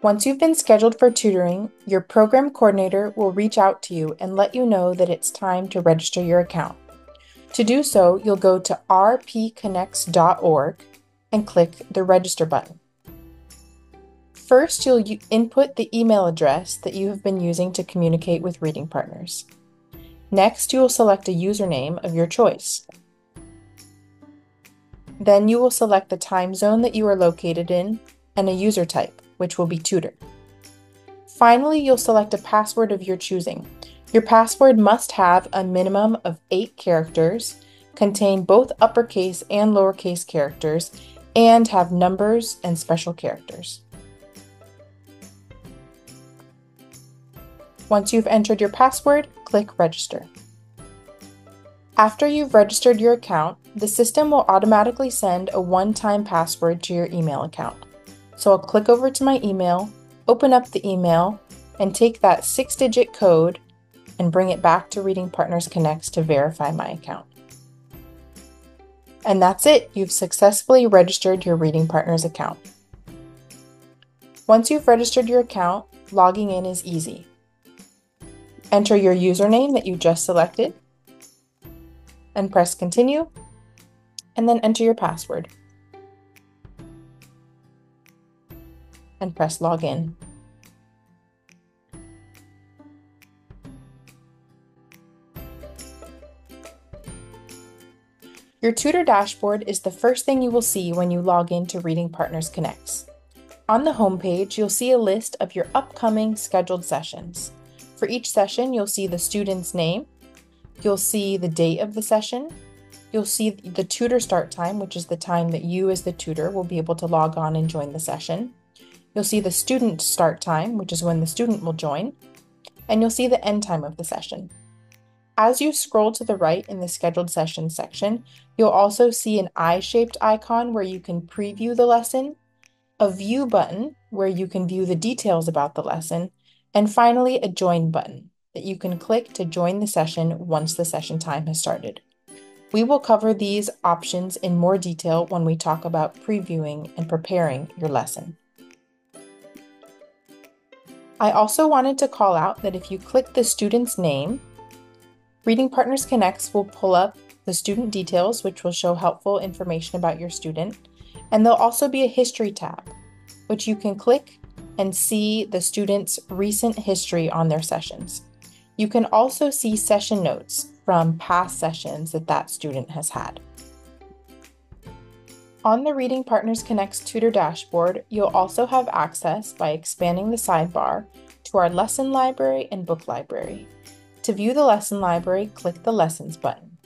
Once you've been scheduled for tutoring, your program coordinator will reach out to you and let you know that it's time to register your account. To do so, you'll go to rpconnects.org and click the Register button. First, you'll input the email address that you have been using to communicate with reading partners. Next, you will select a username of your choice. Then you will select the time zone that you are located in and a user type, which will be tutor. Finally, you'll select a password of your choosing. Your password must have a minimum of 8 characters, contain both uppercase and lowercase characters, and have numbers and special characters. Once you've entered your password, click Register. After you've registered your account, the system will automatically send a one-time password to your email account. So I'll click over to my email, open up the email, and take that 6-digit code and bring it back to Reading Partners Connects to verify my account. And that's it, you've successfully registered your Reading Partners account. Once you've registered your account, logging in is easy. Enter your username that you just selected and press Continue, and then enter your password and press Login. Your tutor dashboard is the first thing you will see when you log into Reading Partners Connects. On the home page, you'll see a list of your upcoming scheduled sessions. For each session, you'll see the student's name, you'll see the date of the session, you'll see the tutor start time, which is the time that you as the tutor will be able to log on and join the session. You'll see the student start time, which is when the student will join, and you'll see the end time of the session. As you scroll to the right in the scheduled session section, you'll also see an eye-shaped icon where you can preview the lesson, a view button where you can view the details about the lesson, and finally a join button that you can click to join the session once the session time has started. We will cover these options in more detail when we talk about previewing and preparing your lesson. I also wanted to call out that if you click the student's name, Reading Partners Connects will pull up the student details, which will show helpful information about your student, and there'll also be a history tab, which you can click and see the student's recent history on their sessions. You can also see session notes from past sessions that student has had. On the Reading Partners Connects tutor dashboard, you'll also have access by expanding the sidebar to our lesson library and book library. To view the lesson library, click the Lessons button.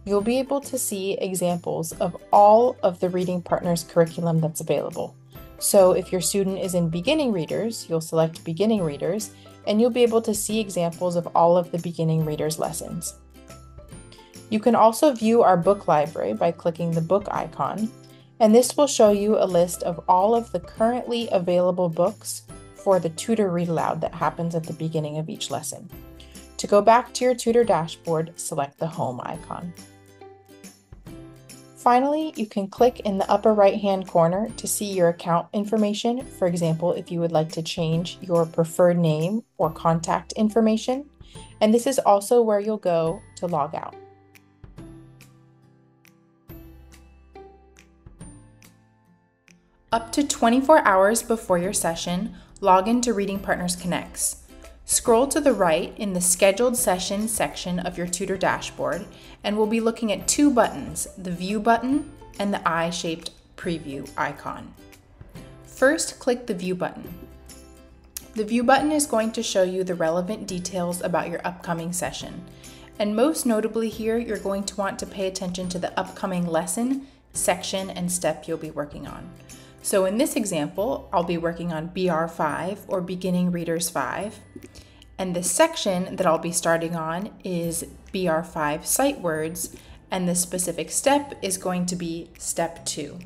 You'll be able to see examples of all of the Reading Partners curriculum that's available. So if your student is in beginning readers, you'll select beginning readers, and you'll be able to see examples of all of the beginning readers lessons. You can also view our book library by clicking the book icon, and this will show you a list of all of the currently available books for the tutor read aloud that happens at the beginning of each lesson. To go back to your tutor dashboard, select the home icon. Finally, you can click in the upper right-hand corner to see your account information. For example, if you would like to change your preferred name or contact information. And this is also where you'll go to log out. Up to 24 hours before your session, log into Reading Partners Connects. Scroll to the right in the Scheduled Session section of your tutor dashboard, and we'll be looking at 2 buttons, the View button and the eye-shaped Preview icon. First, click the View button. The View button is going to show you the relevant details about your upcoming session. And most notably here, you're going to want to pay attention to the upcoming lesson, section, and step you'll be working on. So in this example, I'll be working on BR5 or Beginning Readers 5. And the section that I'll be starting on is BR5 sight words, and the specific step is going to be step 2.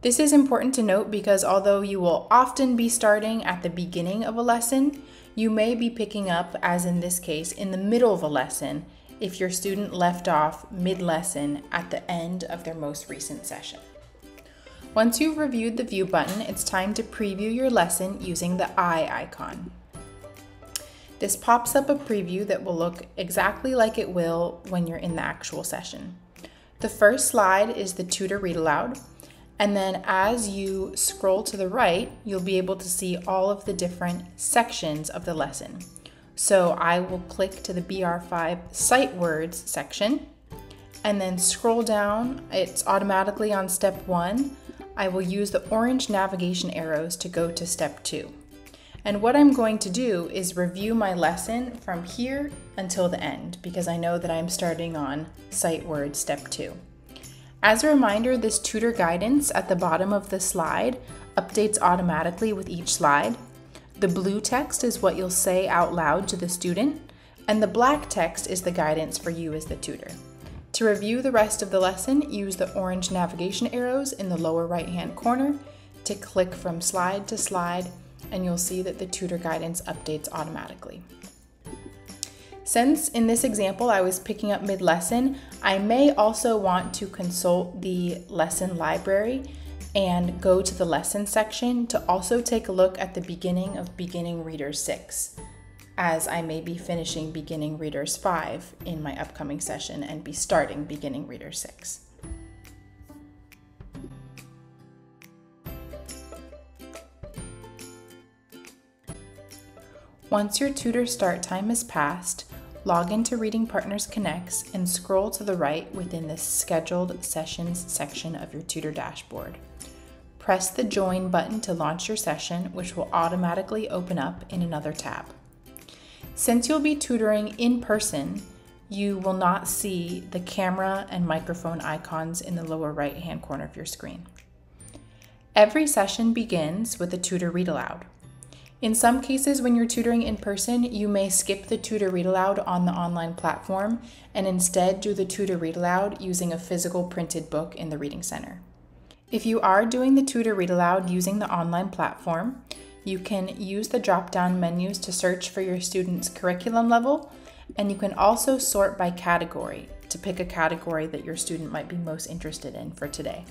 This is important to note because although you will often be starting at the beginning of a lesson, you may be picking up, as in this case, in the middle of a lesson if your student left off mid-lesson at the end of their most recent session. Once you've reviewed the View button, it's time to preview your lesson using the eye icon. This pops up a preview that will look exactly like it will when you're in the actual session. The first slide is the tutor read aloud, and then as you scroll to the right, you'll be able to see all of the different sections of the lesson. So I will click to the BR5 sight words section, and then scroll down. It's automatically on step 1. I will use the orange navigation arrows to go to step 2. And what I'm going to do is review my lesson from here until the end, because I know that I'm starting on sight word step 2. As a reminder, this tutor guidance at the bottom of the slide updates automatically with each slide. The blue text is what you'll say out loud to the student, and the black text is the guidance for you as the tutor. To review the rest of the lesson, use the orange navigation arrows in the lower right-hand corner to click from slide to slide, and you'll see that the tutor guidance updates automatically. Since in this example I was picking up mid-lesson, I may also want to consult the lesson library and go to the lesson section to also take a look at the beginning of Beginning Readers 6, as I may be finishing Beginning Readers 5 in my upcoming session and be starting Beginning Readers 6. Once your tutor start time has passed, log into Reading Partners Connects and scroll to the right within the Scheduled Sessions section of your tutor dashboard. Press the Join button to launch your session, which will automatically open up in another tab. Since you'll be tutoring in person, you will not see the camera and microphone icons in the lower right-hand corner of your screen. Every session begins with a tutor read aloud. In some cases, when you're tutoring in person, you may skip the tutor read aloud on the online platform and instead do the tutor read aloud using a physical printed book in the Reading Center. If you are doing the tutor read aloud using the online platform, you can use the drop-down menus to search for your student's curriculum level, and you can also sort by category to pick a category that your student might be most interested in for today.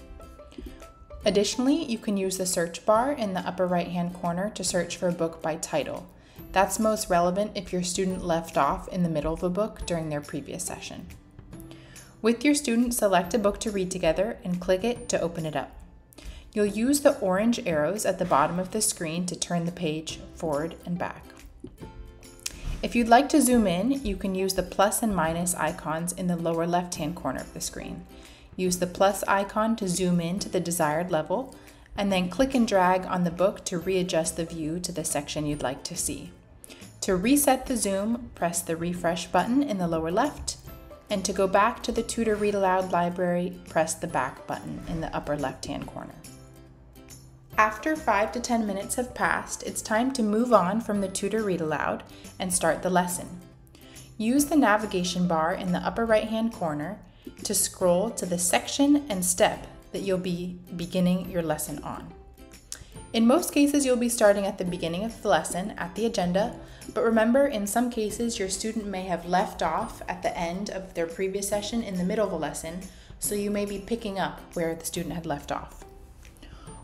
Additionally, you can use the search bar in the upper right-hand corner to search for a book by title. That's most relevant if your student left off in the middle of a book during their previous session. With your student, select a book to read together and click it to open it up. You'll use the orange arrows at the bottom of the screen to turn the page forward and back. If you'd like to zoom in, you can use the plus and minus icons in the lower left-hand corner of the screen. Use the plus icon to zoom in to the desired level, and then click and drag on the book to readjust the view to the section you'd like to see. To reset the zoom, press the refresh button in the lower left, and to go back to the tutor read aloud library, press the back button in the upper left-hand corner. After 5 to 10 minutes have passed, it's time to move on from the tutor read aloud and start the lesson. Use the navigation bar in the upper right-hand corner to scroll to the section and step that you'll be beginning your lesson on. In most cases, you'll be starting at the beginning of the lesson at the agenda, but remember, in some cases, your student may have left off at the end of their previous session in the middle of a lesson, so you may be picking up where the student had left off.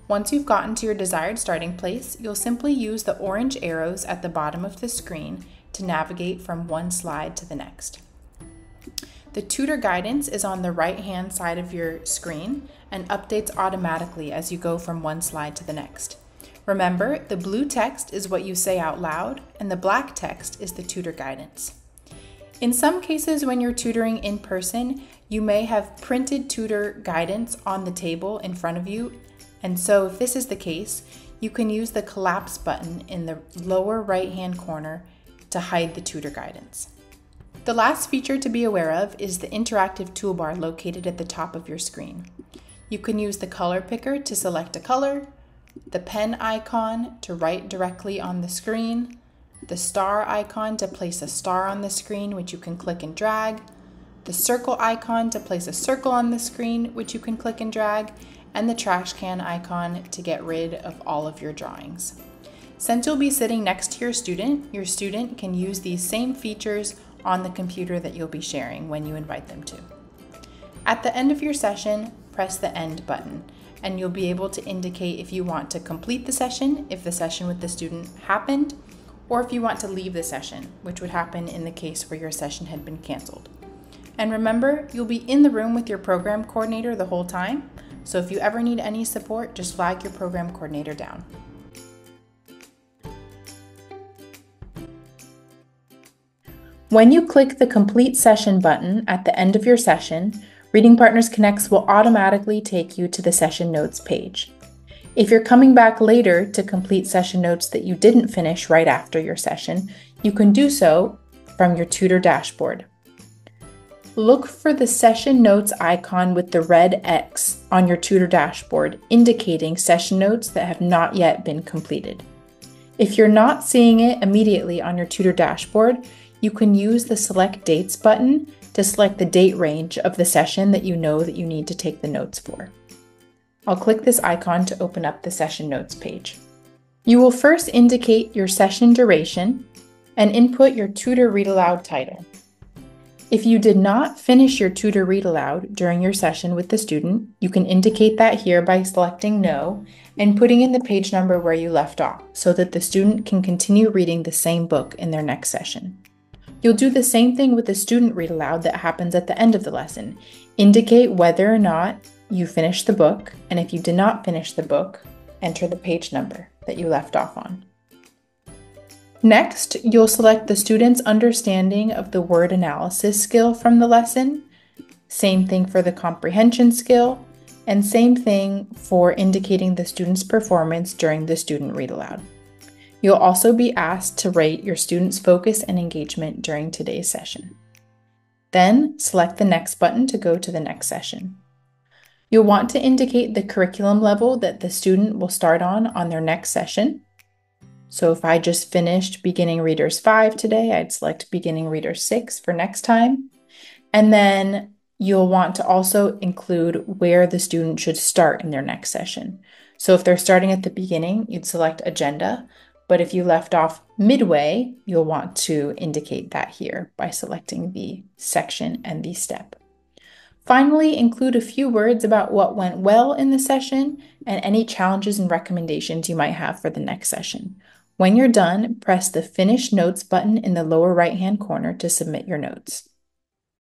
Once you've gotten to your desired starting place, you'll simply use the orange arrows at the bottom of the screen to navigate from one slide to the next. The tutor guidance is on the right-hand side of your screen and updates automatically as you go from one slide to the next. Remember, the blue text is what you say out loud, and the black text is the tutor guidance. In some cases, when you're tutoring in person, you may have printed tutor guidance on the table in front of you, and so if this is the case, you can use the collapse button in the lower right-hand corner to hide the tutor guidance. The last feature to be aware of is the interactive toolbar located at the top of your screen. You can use the color picker to select a color, the pen icon to write directly on the screen, the star icon to place a star on the screen, which you can click and drag, the circle icon to place a circle on the screen, which you can click and drag, and the trash can icon to get rid of all of your drawings. Since you'll be sitting next to your student can use these same features on the computer that you'll be sharing when you invite them to. At the end of your session, press the End button, and you'll be able to indicate if you want to complete the session, if the session with the student happened, or if you want to leave the session, which would happen in the case where your session had been canceled. And remember, you'll be in the room with your program coordinator the whole time, so if you ever need any support, just flag your program coordinator down. When you click the Complete Session button at the end of your session, Reading Partners Connects will automatically take you to the session notes page. If you're coming back later to complete session notes that you didn't finish right after your session, you can do so from your tutor dashboard. Look for the session notes icon with the red X on your tutor dashboard, indicating session notes that have not yet been completed. If you're not seeing it immediately on your tutor dashboard, you can use the Select Dates button to select the date range of the session that you know that you need to take the notes for. I'll click this icon to open up the session notes page. You will first indicate your session duration and input your tutor read aloud title. If you did not finish your tutor read aloud during your session with the student, you can indicate that here by selecting No and putting in the page number where you left off so that the student can continue reading the same book in their next session. You'll do the same thing with the student read aloud that happens at the end of the lesson. Indicate whether or not you finished the book, and if you did not finish the book, enter the page number that you left off on. Next, you'll select the student's understanding of the word analysis skill from the lesson, same thing for the comprehension skill, and same thing for indicating the student's performance during the student read aloud. You'll also be asked to rate your students' focus and engagement during today's session. Then, select the Next button to go to the next session. You'll want to indicate the curriculum level that the student will start on their next session. So if I just finished Beginning Readers 5 today, I'd select Beginning Readers 6 for next time. And then you'll want to also include where the student should start in their next session. So if they're starting at the beginning, you'd select Agenda. But if you left off midway, you'll want to indicate that here by selecting the section and the step. Finally, include a few words about what went well in the session and any challenges and recommendations you might have for the next session. When you're done, press the Finish Notes button in the lower right-hand corner to submit your notes.